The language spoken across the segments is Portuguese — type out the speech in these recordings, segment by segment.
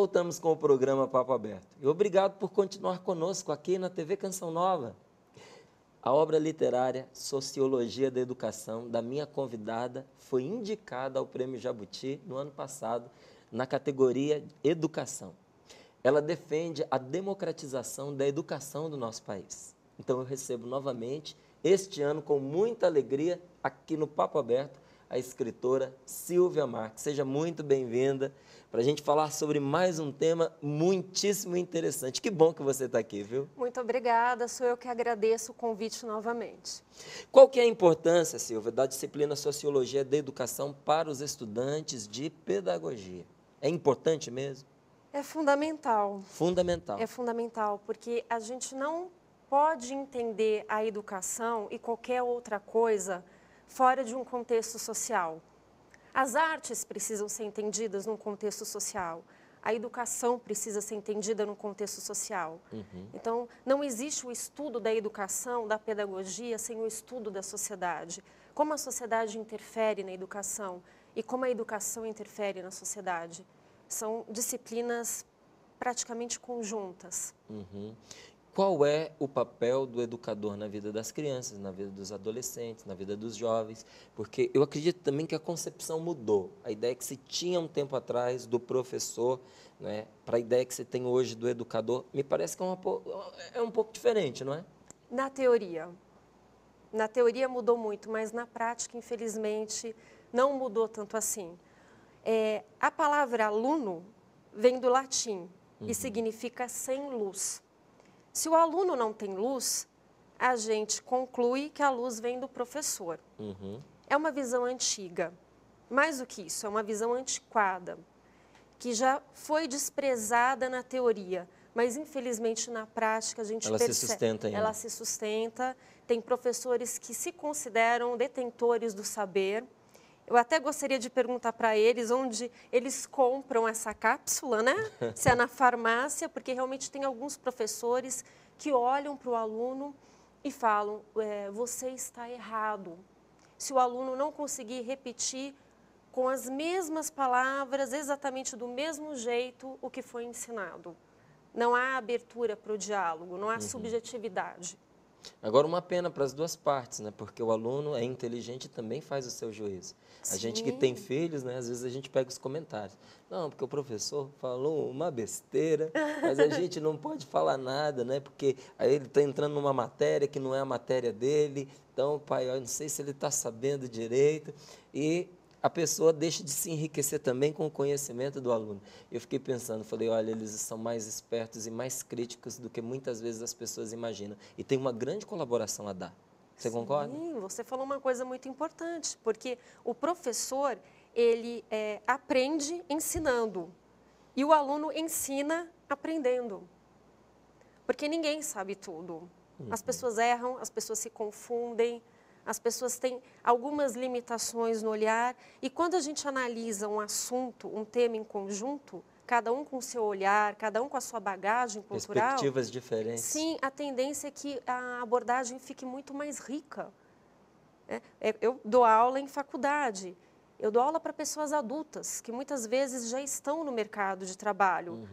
voltamos com o programa Papo Aberto. E obrigado por continuar conosco aqui na TV Canção Nova. A obra literária Sociologia da Educação, da minha convidada, foi indicada ao Prêmio Jabuti no ano passado, na categoria Educação. Ela defende a democratização da educação do nosso país. Então eu recebo novamente, este ano, com muita alegria, aqui no Papo Aberto, a escritora Silvia Marques. Seja muito bem-vinda para a gente falar sobre mais um tema muitíssimo interessante. Que bom que você está aqui, viu? Muito obrigada, sou eu que agradeço o convite novamente. Qual que é a importância, Silvia, da disciplina Sociologia da Educação para os estudantes de pedagogia? É importante mesmo? É fundamental. Fundamental. É fundamental, porque a gente não pode entender a educação e qualquer outra coisa fora de um contexto social. As artes precisam ser entendidas num contexto social. A educação precisa ser entendida num contexto social. Então, não existe o estudo da educação, da pedagogia, sem o estudo da sociedade. Como a sociedade interfere na educação e como a educação interfere na sociedade. São disciplinas praticamente conjuntas. Qual é o papel do educador na vida das crianças, na vida dos adolescentes, na vida dos jovens? Porque eu acredito também que a concepção mudou. A ideia que se tinha um tempo atrás do professor, né, para a ideia que se tem hoje do educador, me parece que é um pouco diferente, não é? Na teoria. Na teoria mudou muito, mas na prática, infelizmente, não mudou tanto assim. A palavra aluno vem do latim e significa sem luz. Se o aluno não tem luz, a gente conclui que a luz vem do professor. É uma visão antiga. Mais do que isso, é uma visão antiquada, que já foi desprezada na teoria, mas infelizmente na prática a gente percebe. Se sustenta ainda. Ela se sustenta. Tem professores que se consideram detentores do saber. Eu até gostaria de perguntar para eles onde eles compram essa cápsula, né? Se é na farmácia, porque realmente tem alguns professores que olham para o aluno e falam, você está errado. Se o aluno não conseguir repetir com as mesmas palavras, exatamente do mesmo jeito, o que foi ensinado. Não há abertura para o diálogo, não há subjetividade. Agora, uma pena para as duas partes, né? Porque o aluno é inteligente e também faz o seu juízo. A gente que tem filhos, né? Às vezes a gente pega os comentários. Não, porque o professor falou uma besteira, mas a gente não pode falar nada, né? Porque aí ele está entrando numa matéria que não é a matéria dele. Então, pai, eu não sei se ele está sabendo direito. E a pessoa deixa de se enriquecer também com o conhecimento do aluno. Eu fiquei pensando, falei, olha, eles são mais espertos e mais críticos do que muitas vezes as pessoas imaginam. E tem uma grande colaboração a dar. Você concorda? Sim, você falou uma coisa muito importante, porque o professor, ele aprende ensinando e o aluno ensina aprendendo. Porque ninguém sabe tudo. As pessoas erram, as pessoas se confundem, as pessoas têm algumas limitações no olhar e quando a gente analisa um assunto, um tema em conjunto, cada um com o seu olhar, cada um com a sua bagagem cultural. Perspectivas diferentes. Sim, a tendência é que a abordagem fique muito mais rica. Eu dou aula em faculdade, eu dou aula para pessoas adultas, que muitas vezes já estão no mercado de trabalho,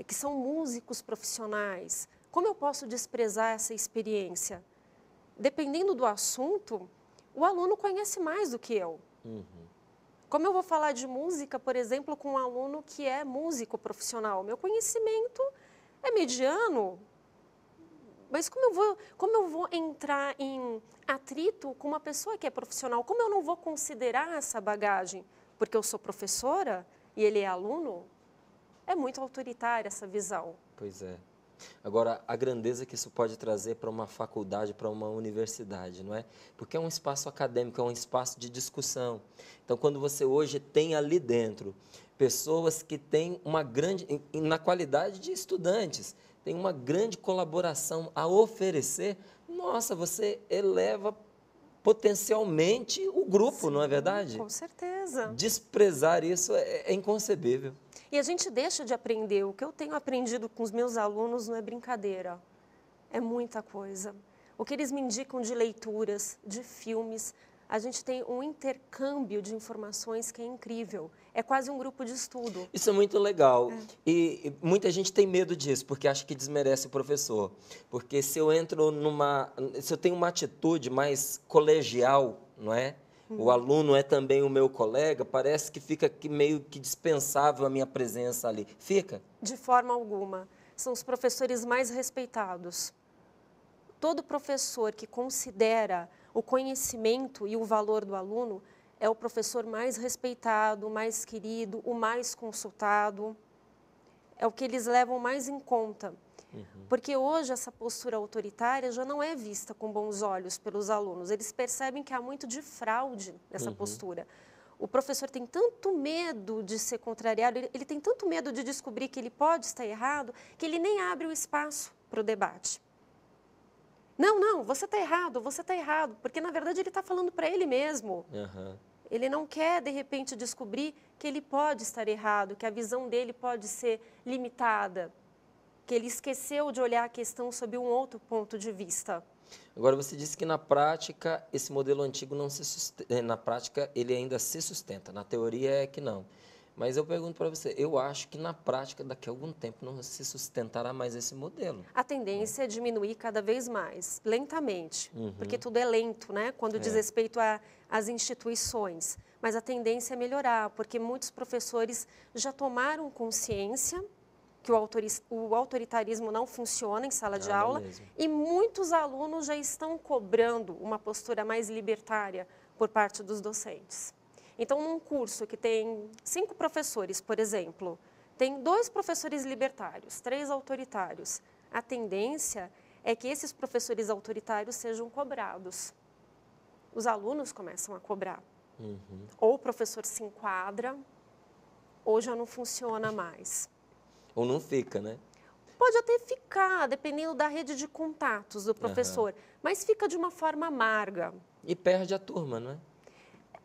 que são músicos profissionais. Como eu posso desprezar essa experiência? Dependendo do assunto, o aluno conhece mais do que eu. Como eu vou falar de música, por exemplo, com um aluno que é músico profissional? Meu conhecimento é mediano, mas como eu vou entrar em atrito com uma pessoa que é profissional? Como eu não vou considerar essa bagagem? Porque eu sou professora e ele é aluno? É muito autoritária essa visão. Pois é. Agora, a grandeza que isso pode trazer para uma faculdade, para uma universidade, não é? Porque é um espaço acadêmico, é um espaço de discussão. Então, quando você hoje tem ali dentro pessoas que têm uma grande, na qualidade de estudantes, tem uma grande colaboração a oferecer, nossa, você eleva potencialmente o grupo, Sim, não é verdade? Com certeza. Desprezar isso é inconcebível. E a gente deixa de aprender. O que eu tenho aprendido com os meus alunos não é brincadeira. É muita coisa. O que eles me indicam de leituras, de filmes, a gente tem um intercâmbio de informações que é incrível. É quase um grupo de estudo. Isso é muito legal. E muita gente tem medo disso, porque acha que desmerece o professor. Porque se eu se eu tenho uma atitude mais colegial, não é? O aluno é também o meu colega, parece que fica meio que dispensável a minha presença ali. Fica? De forma alguma. São os professores mais respeitados. Todo professor que considera o conhecimento e o valor do aluno é o professor mais respeitado, mais querido, o mais consultado. É o que eles levam mais em conta. Porque hoje essa postura autoritária já não é vista com bons olhos pelos alunos. Eles percebem que há muito de fraude nessa postura. O professor tem tanto medo de ser contrariado, ele tem tanto medo de descobrir que ele pode estar errado, que ele nem abre o espaço para o debate. Não, você está errado, porque na verdade ele está falando para ele mesmo. Ele não quer, de repente, descobrir que ele pode estar errado, que a visão dele pode ser limitada, que ele esqueceu de olhar a questão sob um outro ponto de vista. Agora, você disse que na prática esse modelo antigo não se sustenta, na prática ele ainda se sustenta, na teoria é que não. Mas eu pergunto para você, eu acho que na prática, daqui a algum tempo, não se sustentará mais esse modelo. A tendência é diminuir cada vez mais, lentamente, porque tudo é lento, né? Quando diz respeito às instituições. Mas a tendência é melhorar, porque muitos professores já tomaram consciência que o autoritarismo não funciona em sala de aula e muitos alunos já estão cobrando uma postura mais libertária por parte dos docentes. Então, num curso que tem 5 professores, por exemplo, tem 2 professores libertários, 3 autoritários. A tendência é que esses professores autoritários sejam cobrados. Os alunos começam a cobrar. Ou o professor se enquadra, ou já não funciona mais. Ou não fica, né? Pode até ficar, dependendo da rede de contatos do professor, mas fica de uma forma amarga. E perde a turma, não é?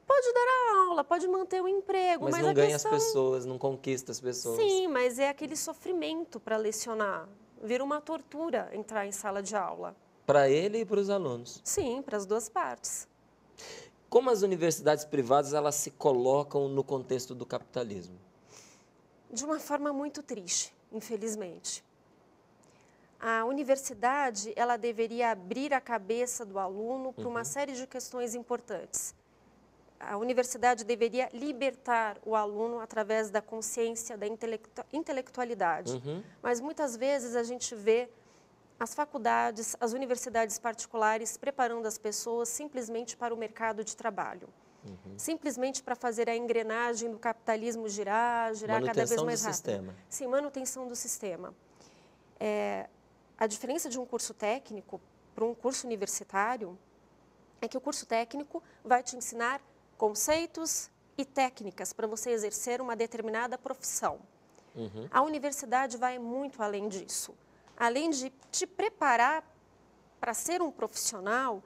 Pode dar a aula, pode manter o emprego, mas não ganha as pessoas, não conquista as pessoas. Sim, mas é aquele sofrimento para lecionar. Vira uma tortura entrar em sala de aula. Para ele e para os alunos. Sim, para as duas partes. Como as universidades privadas elas se colocam no contexto do capitalismo? De uma forma muito triste, infelizmente. A universidade ela deveria abrir a cabeça do aluno para uma série de questões importantes. A universidade deveria libertar o aluno através da consciência, da intelectualidade. Mas muitas vezes a gente vê as faculdades, as universidades particulares preparando as pessoas simplesmente para o mercado de trabalho. Simplesmente para fazer a engrenagem do capitalismo girar cada vez mais rápido. Manutenção do sistema. Sim, manutenção do sistema. A diferença de um curso técnico para um curso universitário é que o curso técnico vai te ensinar conceitos e técnicas para você exercer uma determinada profissão. A universidade vai muito além disso. Além de te preparar para ser um profissional,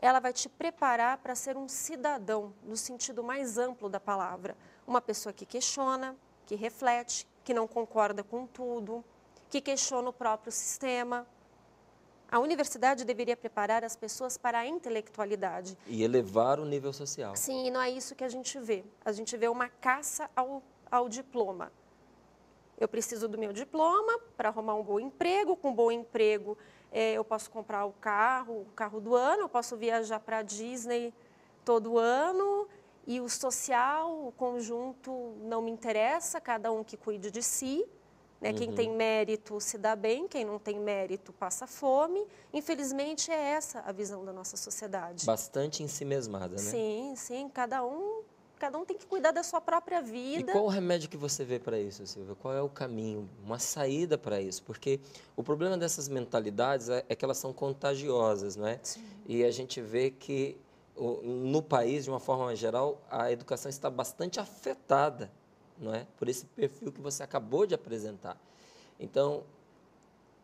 ela vai te preparar para ser um cidadão, no sentido mais amplo da palavra. Uma pessoa que questiona, que reflete, que não concorda com tudo, que questiona o próprio sistema. A universidade deveria preparar as pessoas para a intelectualidade. E elevar o nível social. Sim, e não é isso que a gente vê. A gente vê uma caça ao diploma. Eu preciso do meu diploma para arrumar um bom emprego. Com um bom emprego, eu posso comprar o carro do ano, eu posso viajar para a Disney todo ano. E o social, o conjunto, não me interessa, cada um que cuide de si. Né? Quem tem mérito se dá bem, quem não tem mérito passa fome. Infelizmente, é essa a visão da nossa sociedade. Bastante ensimesmada, né? Sim, sim. Cada um tem que cuidar da sua própria vida. E qual o remédio que você vê para isso, Silvia? Qual é o caminho, uma saída para isso? Porque o problema dessas mentalidades é que elas são contagiosas, não é? Sim. E a gente vê que no país, de uma forma geral, a educação está bastante afetada, não é? Por esse perfil que você acabou de apresentar. Então,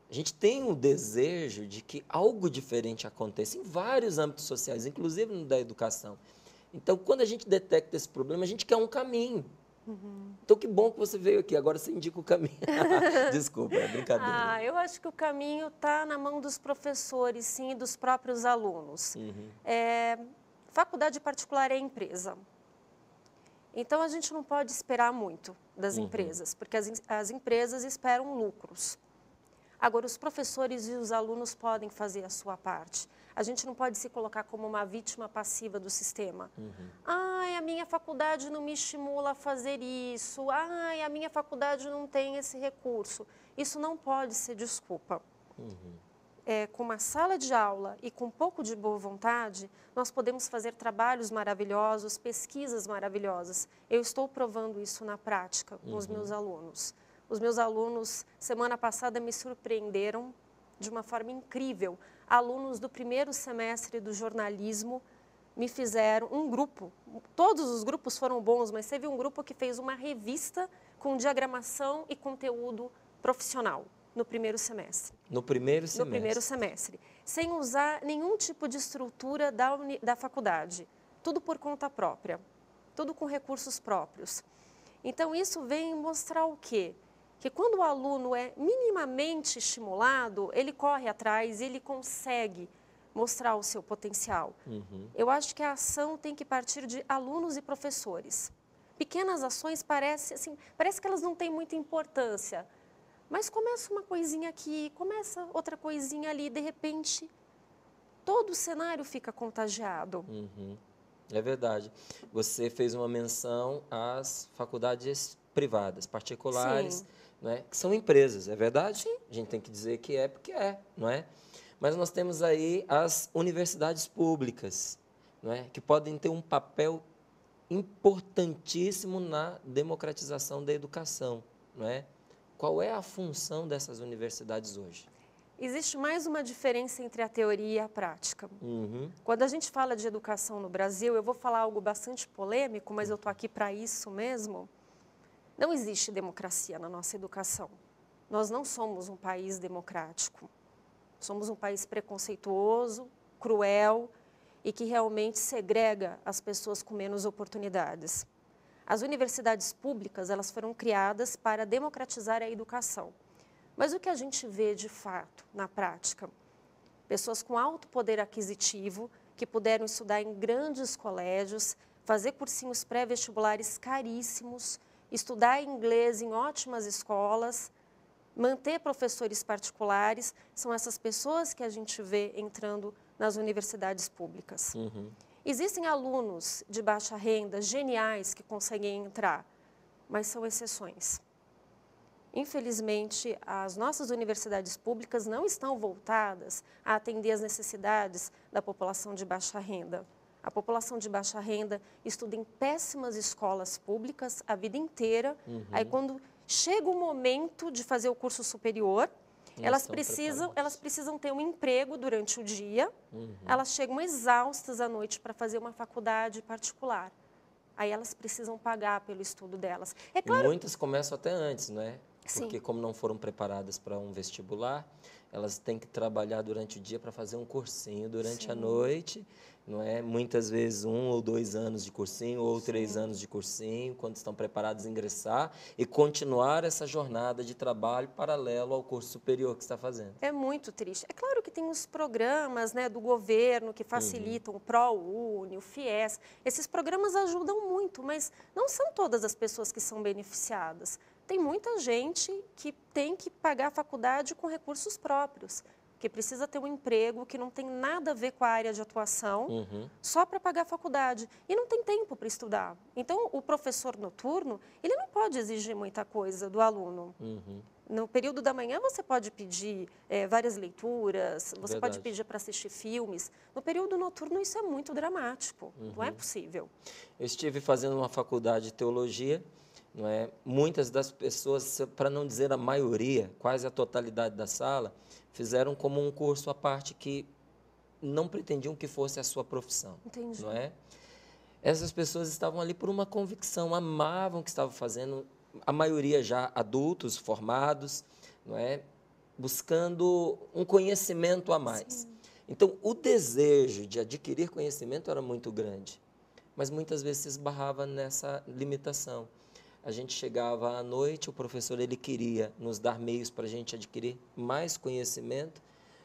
a gente tem um desejo de que algo diferente aconteça em vários âmbitos sociais, inclusive no da educação. Então, quando a gente detecta esse problema, a gente quer um caminho. Então, que bom que você veio aqui. Agora você indica o caminho. Desculpa, é brincadeira. Eu acho que o caminho está na mão dos professores, sim, e dos próprios alunos. Faculdade particular é empresa. Então, a gente não pode esperar muito das empresas, porque as empresas esperam lucros. Agora, os professores e os alunos podem fazer a sua parte. A gente não pode se colocar como uma vítima passiva do sistema. Ai, a minha faculdade não me estimula a fazer isso. Ai, a minha faculdade não tem esse recurso. Isso não pode ser desculpa. Com uma sala de aula e com um pouco de boa vontade, nós podemos fazer trabalhos maravilhosos, pesquisas maravilhosas. Eu estou provando isso na prática com os meus alunos. Os meus alunos, semana passada, me surpreenderam de uma forma incrível. Alunos do primeiro semestre do jornalismo me fizeram um grupo. Todos os grupos foram bons, mas teve um grupo que fez uma revista com diagramação e conteúdo profissional no primeiro semestre. No primeiro semestre? No primeiro semestre. Sem usar nenhum tipo de estrutura da faculdade. Tudo por conta própria. Tudo com recursos próprios. Então, isso vem mostrar o quê? Que quando o aluno é minimamente estimulado, ele corre atrás, ele consegue mostrar o seu potencial. Eu acho que a ação tem que partir de alunos e professores. Pequenas ações parece que elas não têm muita importância, mas começa uma coisinha aqui, começa outra coisinha ali, de repente, todo o cenário fica contagiado. É verdade. Você fez uma menção às faculdades privadas, particulares, né, que são empresas, é verdade? Sim. A gente tem que dizer que é porque é, não é? Mas nós temos aí as universidades públicas, não é, que podem ter um papel importantíssimo na democratização da educação, não é? Qual é a função dessas universidades hoje? Existe mais uma diferença entre a teoria e a prática. Quando a gente fala de educação no Brasil, eu vou falar algo bastante polêmico, mas eu estou aqui para isso mesmo. Não existe democracia na nossa educação. Nós não somos um país democrático. Somos um país preconceituoso, cruel e que realmente segrega as pessoas com menos oportunidades. As universidades públicas, elas foram criadas para democratizar a educação. Mas o que a gente vê de fato, na prática? Pessoas com alto poder aquisitivo, que puderam estudar em grandes colégios, fazer cursinhos pré-vestibulares caríssimos, estudar inglês em ótimas escolas, manter professores particulares, são essas pessoas que a gente vê entrando nas universidades públicas. Existem alunos de baixa renda, geniais, que conseguem entrar, mas são exceções. Infelizmente, as nossas universidades públicas não estão voltadas a atender as necessidades da população de baixa renda. A população de baixa renda estuda em péssimas escolas públicas a vida inteira. Aí, quando chega o momento de fazer o curso superior, elas precisam ter um emprego durante o dia. Elas chegam exaustas à noite para fazer uma faculdade particular. Aí elas precisam pagar pelo estudo delas. É claro. E muitas começam até antes, não é? Porque Sim. como não foram preparadas para um vestibular, elas têm que trabalhar durante o dia para fazer um cursinho durante a noite, não é? Muitas vezes 1 ou 2 anos de cursinho ou 3 anos de cursinho, quando estão preparados a ingressar e continuar essa jornada de trabalho paralelo ao curso superior que está fazendo. É muito triste. É claro que tem os programas, né, do governo que facilitam, o ProUni, o FIES. Esses programas ajudam muito, mas não são todas as pessoas que são beneficiadas. Tem muita gente que tem que pagar a faculdade com recursos próprios, que precisa ter um emprego que não tem nada a ver com a área de atuação, só para pagar a faculdade. E não tem tempo para estudar. Então, o professor noturno, ele não pode exigir muita coisa do aluno. No período da manhã, você pode pedir várias leituras, você pode pedir para assistir filmes. No período noturno, isso é muito dramático. Não é possível. Eu estive fazendo uma faculdade de teologia, não é? Muitas das pessoas, para não dizer a maioria, quase a totalidade da sala, fizeram como um curso à parte que não pretendiam que fosse a sua profissão. Entendi. Não é? Essas pessoas estavam ali por uma convicção, amavam o que estavam fazendo, a maioria já adultos, formados, não é? Buscando um conhecimento a mais. Sim. Então, o desejo de adquirir conhecimento era muito grande, mas muitas vezes se esbarrava nessa limitação. A gente chegava à noite, o professor ele queria nos dar meios para a gente adquirir mais conhecimento,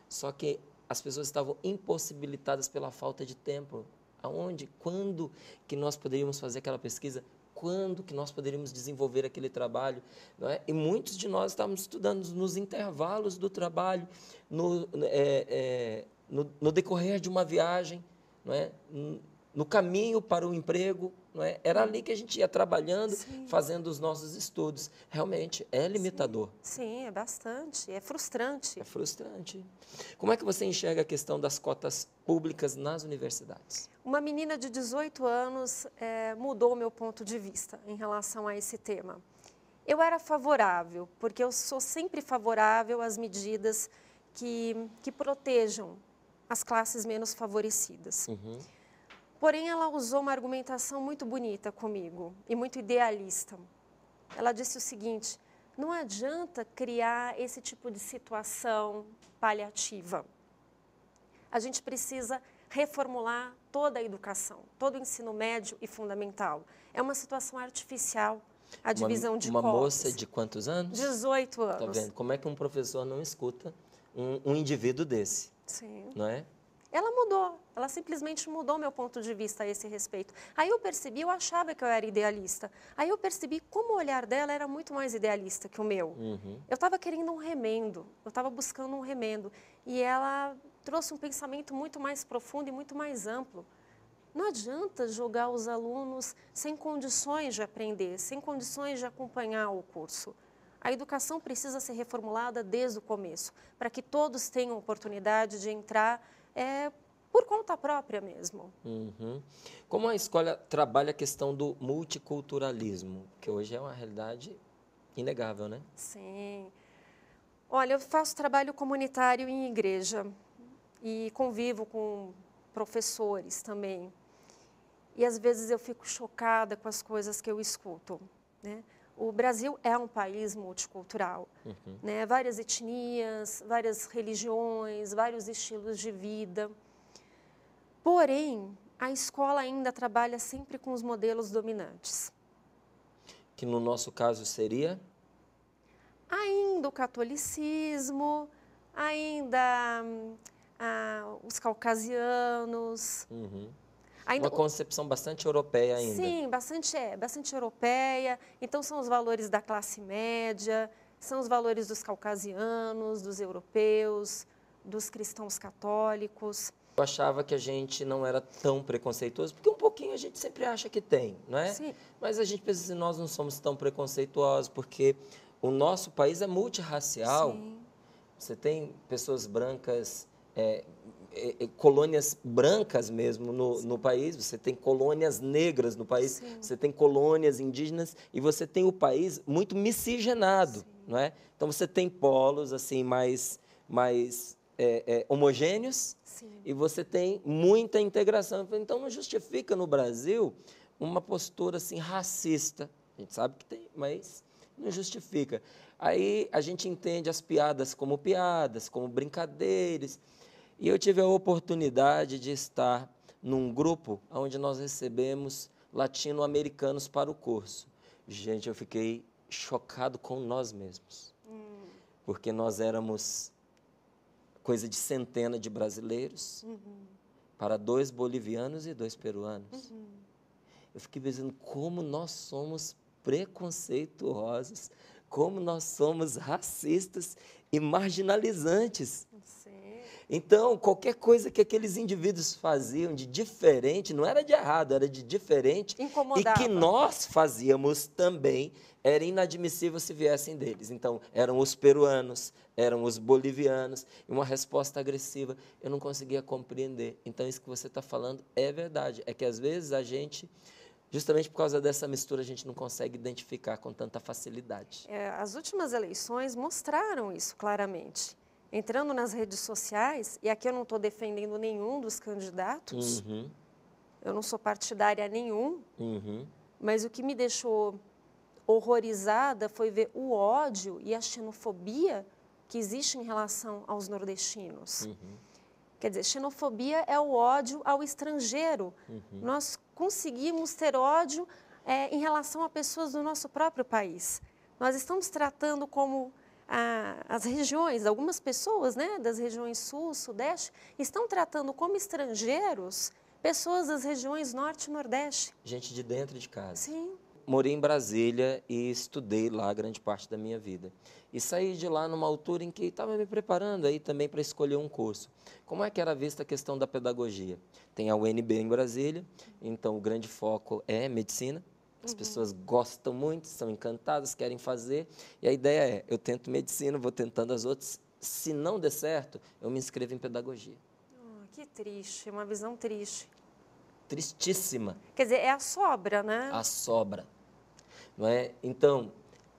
só que as pessoas estavam impossibilitadas pela falta de tempo. Aonde, quando que nós poderíamos fazer aquela pesquisa? Quando que nós poderíamos desenvolver aquele trabalho? Não é? E muitos de nós estávamos estudando nos intervalos do trabalho, no decorrer de uma viagem, não é? No caminho para o emprego, não é? Era ali que a gente ia trabalhando, Sim. fazendo os nossos estudos. Realmente, é limitador. Sim, é bastante, é frustrante. É frustrante. Como é que você enxerga a questão das cotas públicas nas universidades? Uma menina de 18 anos mudou o meu ponto de vista em relação a esse tema. Eu era favorável, porque eu sou sempre favorável às medidas que protejam as classes menos favorecidas. Uhum. Porém, ela usou uma argumentação muito bonita comigo e muito idealista. Ela disse o seguinte: não adianta criar esse tipo de situação paliativa. A gente precisa reformular toda a educação, todo o ensino médio e fundamental. É uma situação artificial, a divisão de Uma cotas. moça de quantos anos? 18 anos. Tá vendo? Como é que um professor não escuta um indivíduo desse? Sim. Não é? Ela mudou, ela simplesmente mudou meu ponto de vista a esse respeito. Aí eu percebi, eu achava que eu era idealista. Aí eu percebi como o olhar dela era muito mais idealista que o meu. Uhum. Eu estava querendo um remendo, eu estava buscando um remendo. E ela trouxe um pensamento muito mais profundo e muito mais amplo. Não adianta jogar os alunos sem condições de aprender, sem condições de acompanhar o curso. A educação precisa ser reformulada desde o começo, para que todos tenham oportunidade de entrar por conta própria mesmo. Uhum. Como a escola trabalha a questão do multiculturalismo, que hoje é uma realidade inegável, né? Sim. Olha, eu faço trabalho comunitário em igreja e convivo com professores também. E às vezes eu fico chocada com as coisas que eu escuto, né? O Brasil é um país multicultural, né? Várias etnias, várias religiões, vários estilos de vida. Porém, a escola ainda trabalha sempre com os modelos dominantes. Que no nosso caso seria? Ainda o catolicismo, ainda os caucasianos. Uhum. Ainda, Uma concepção bastante europeia ainda. Sim, bastante europeia. Então, são os valores da classe média, são os valores dos caucasianos, dos europeus, dos cristãos católicos. Eu achava que a gente não era tão preconceituoso, porque um pouquinho a gente sempre acha que tem, não é? Sim. Mas a gente pensa assim, nós não somos tão preconceituosos, porque o nosso país é multirracial. Sim. Você tem pessoas brancas, colônias brancas mesmo no país, você tem colônias negras no país, Sim. você tem colônias indígenas e você tem o país muito miscigenado, não é? Então você tem polos assim mais homogêneos. Sim. E você tem muita integração. Então não justifica no Brasil uma postura assim racista. A gente sabe que tem, mas não justifica. Aí a gente entende as piadas, como brincadeiras. E eu tive a oportunidade de estar num grupo onde nós recebemos latino-americanos para o curso. Gente, eu fiquei chocado com nós mesmos. Porque nós éramos coisa de centena de brasileiros para 2 bolivianos e 2 peruanos. Eu fiquei pensando como nós somos preconceituosos, como nós somos racistas e marginalizantes. Sim. Então, qualquer coisa que aqueles indivíduos faziam de diferente, não era de errado, era de diferente. Incomodava. E que nós fazíamos também, era inadmissível se viessem deles. Então, eram os peruanos, eram os bolivianos, e uma resposta agressiva. Eu não conseguia compreender. Então, isso que você está falando é verdade. É que, às vezes, a gente, justamente por causa dessa mistura, a gente não consegue identificar com tanta facilidade. As últimas eleições mostraram isso claramente. Entrando nas redes sociais, e aqui eu não estou defendendo nenhum dos candidatos, eu não sou partidária a nenhum, mas o que me deixou horrorizada foi ver o ódio e a xenofobia que existe em relação aos nordestinos. Quer dizer, xenofobia é o ódio ao estrangeiro. Nós conseguimos ter ódio em relação a pessoas do nosso próprio país. Nós estamos tratando como as regiões, algumas pessoas, né, das regiões sul, sudeste, estão tratando como estrangeiros pessoas das regiões Norte e Nordeste. Gente de dentro de casa. Sim. Morei em Brasília e estudei lá grande parte da minha vida. E saí de lá numa altura em que estava me preparando aí também para escolher um curso. Como é que era vista a questão da pedagogia? Tem a UNB em Brasília, então o grande foco é medicina. As pessoas gostam muito, são encantadas, querem fazer. E a ideia é, eu tento medicina, vou tentando as outras. Se não der certo, eu me inscrevo em pedagogia. Que triste, uma visão triste. Tristíssima. Quer dizer, é a sobra, né? A sobra. Não é? Então,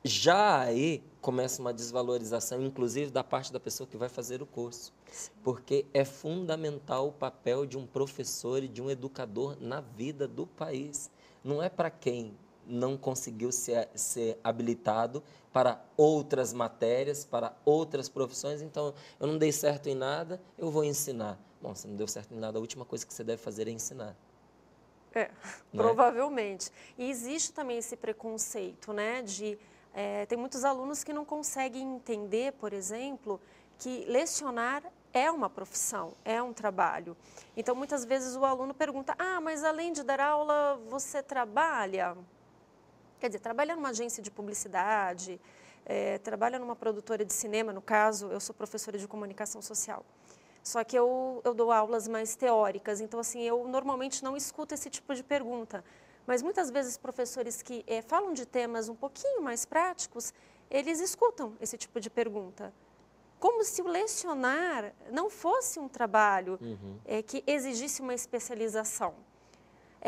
já aí começa uma desvalorização, inclusive da parte da pessoa que vai fazer o curso. Sim. Porque é fundamental o papel de um professor e de um educador na vida do país. Não é para quem não conseguiu ser habilitado para outras matérias, para outras profissões. Então, eu não dei certo em nada, eu vou ensinar. Bom, se não deu certo em nada, a última coisa que você deve fazer é ensinar. Provavelmente. E existe também esse preconceito, né? Tem muitos alunos que não conseguem entender, por exemplo, que lecionar é uma profissão, é um trabalho. Então, muitas vezes o aluno pergunta, mas além de dar aula, você trabalha? Quer dizer, trabalha numa agência de publicidade, trabalha numa produtora de cinema, no caso, eu sou professora de comunicação social. Só que eu dou aulas mais teóricas, então, assim, eu normalmente não escuto esse tipo de pergunta. Mas, muitas vezes, professores que falam de temas um pouquinho mais práticos, eles escutam esse tipo de pergunta. Como se o lecionar não fosse um trabalho que exigisse uma especialização.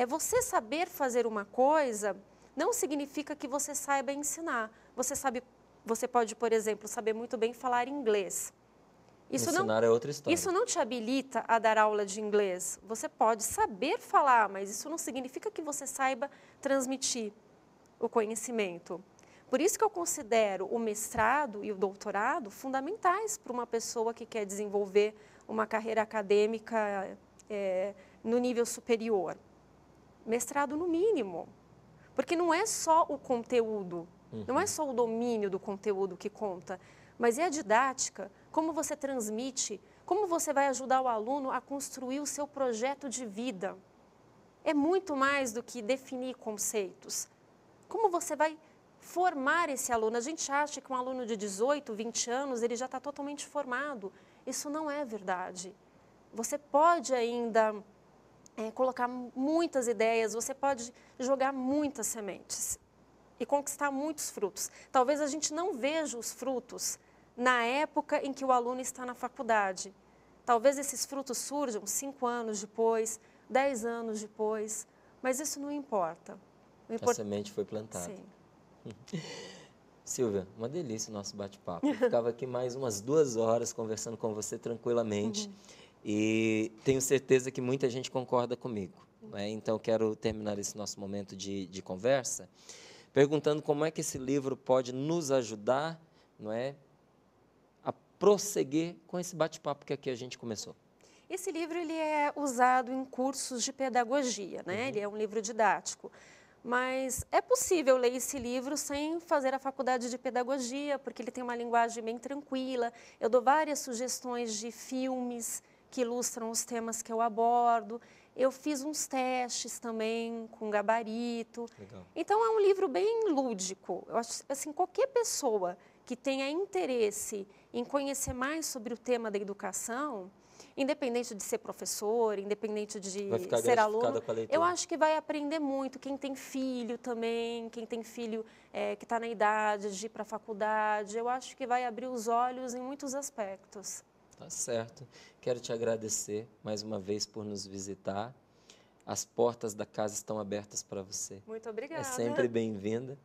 Você saber fazer uma coisa não significa que você saiba ensinar. Você pode, por exemplo, saber muito bem falar inglês. Ensinar é outra história. Isso não te habilita a dar aula de inglês. Você pode saber falar, mas isso não significa que você saiba transmitir o conhecimento. Por isso que eu considero o mestrado e o doutorado fundamentais para uma pessoa que quer desenvolver uma carreira acadêmica no nível superior. Mestrado no mínimo. Porque não é só o conteúdo, não é só o domínio do conteúdo que conta, mas é a didática, como você transmite, como você vai ajudar o aluno a construir o seu projeto de vida. É muito mais do que definir conceitos. Como você vai formar esse aluno? A gente acha que um aluno de 18, 20 anos, ele já está totalmente formado. Isso não é verdade. Você pode ainda colocar muitas ideias, você pode jogar muitas sementes e conquistar muitos frutos. Talvez a gente não veja os frutos na época em que o aluno está na faculdade. Talvez esses frutos surjam 5 anos depois, 10 anos depois, mas isso não importa. A semente foi plantada. Sim. Silvia, uma delícia o nosso bate-papo. Eu ficava aqui mais umas 2 horas conversando com você tranquilamente e tenho certeza que muita gente concorda comigo. Então, quero terminar esse nosso momento de conversa perguntando como é que esse livro pode nos ajudar, a prosseguir com esse bate-papo que aqui a gente começou. Esse livro ele é usado em cursos de pedagogia, né? Ele é um livro didático. Mas é possível ler esse livro sem fazer a faculdade de pedagogia, porque ele tem uma linguagem bem tranquila. Eu dou várias sugestões de filmes que ilustram os temas que eu abordo. Eu fiz uns testes também com gabarito. Legal. Então, é um livro bem lúdico. Eu acho, assim, qualquer pessoa que tenha interesse em conhecer mais sobre o tema da educação, independente de ser professor, independente de ser aluno, eu acho que vai aprender muito. Quem tem filho também, quem tem filho que está na idade de ir para a faculdade, eu acho que vai abrir os olhos em muitos aspectos. Tá certo. Quero te agradecer mais uma vez por nos visitar. As portas da casa estão abertas para você. Muito obrigada. É sempre bem-vinda.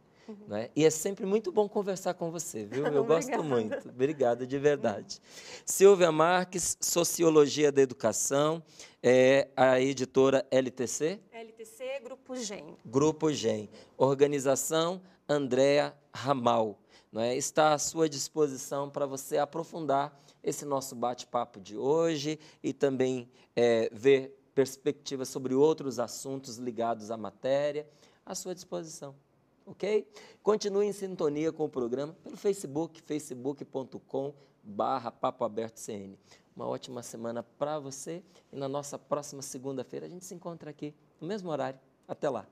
E é sempre muito bom conversar com você, viu? Eu gosto muito. Obrigado, de verdade. Silvia Marques, Sociologia da Educação, a editora LTC? LTC, Grupo GEM. Grupo GEM. Organização Andréa Ramal. Está à sua disposição para você aprofundar esse nosso bate-papo de hoje e também ver perspectivas sobre outros assuntos ligados à matéria, à sua disposição. Ok? Continue em sintonia com o programa pelo Facebook, facebook.com/papoabertocn. uma ótima semana para você. E na nossa próxima segunda-feira a gente se encontra aqui no mesmo horário. Até lá.